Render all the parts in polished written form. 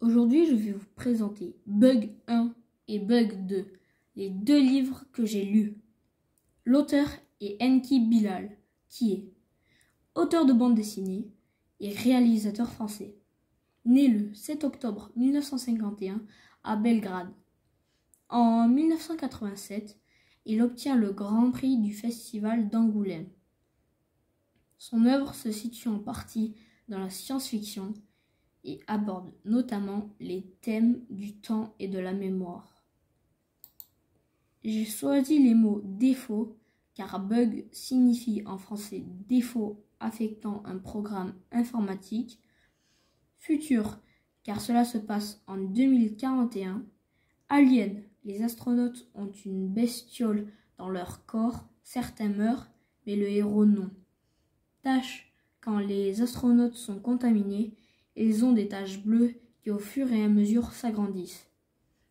Aujourd'hui, je vais vous présenter Bug 1 et Bug 2, les deux livres que j'ai lus. L'auteur est Enki Bilal, qui est auteur de bande dessinée et réalisateur français. Né le 7 octobre 1951 à Belgrade. En 1987, il obtient le Grand Prix du Festival d'Angoulême. Son œuvre se situe en partie dans la science-fiction et aborde notamment les thèmes du temps et de la mémoire. J'ai choisi les mots défaut car bug signifie en français défaut affectant un programme informatique, futur car cela se passe en 2041, alien, les astronautes ont une bestiole dans leur corps, certains meurent mais le héros non. Tache, quand les astronautes sont contaminés, ils ont des taches bleues qui au fur et à mesure s'agrandissent.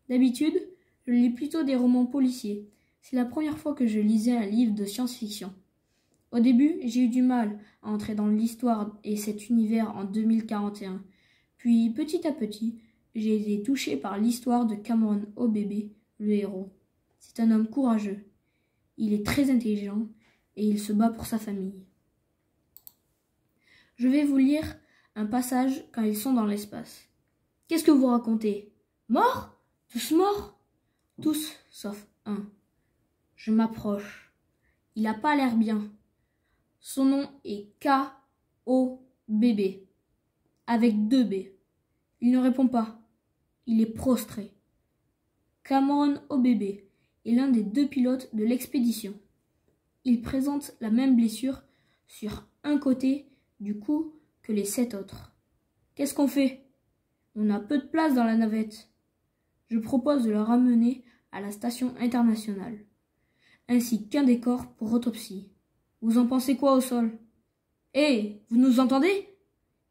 D'habitude, je lis plutôt des romans policiers. C'est la première fois que je lisais un livre de science-fiction. Au début, j'ai eu du mal à entrer dans l'histoire et cet univers en 2041. Puis, petit à petit, j'ai été touché par l'histoire de Cameron Obebe, le héros. C'est un homme courageux. Il est très intelligent et il se bat pour sa famille. Je vais vous lire un passage quand ils sont dans l'espace. Qu'est-ce que vous racontez? Morts? Tous morts? Tous, sauf un. Je m'approche. Il n'a pas l'air bien. Son nom est K-O-B-B, avec 2 B. Il ne répond pas. Il est prostré. Cameron Obebe est l'un des 2 pilotes de l'expédition. Il présente la même blessure sur un côté du cou que les 7 autres. Qu'est-ce qu'on fait? On a peu de place dans la navette. Je propose de le ramener à la station internationale, ainsi qu'un des corps pour autopsie. Vous en pensez quoi au sol? Hé, vous nous entendez?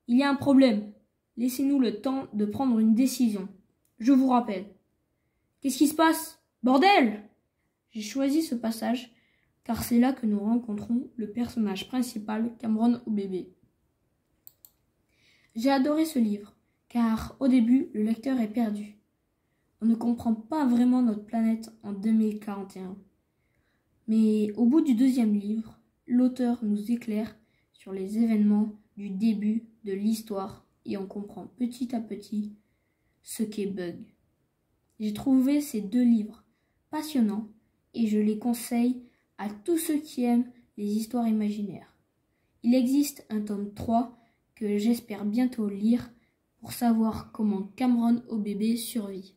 Il y a un problème. Laissez-nous le temps de prendre une décision. Je vous rappelle. Qu'est-ce qui se passe? Bordel! J'ai choisi ce passage car c'est là que nous rencontrons le personnage principal, Cameron Obebe. J'ai adoré ce livre, car au début, le lecteur est perdu. On ne comprend pas vraiment notre planète en 2041. Mais au bout du 2e livre, l'auteur nous éclaire sur les événements du début de l'histoire et on comprend petit à petit ce qu'est Bug. J'ai trouvé ces 2 livres passionnants et je les conseille à tous ceux qui aiment les histoires imaginaires. Il existe un tome 3 que j'espère bientôt lire pour savoir comment Cameron Obebe survit.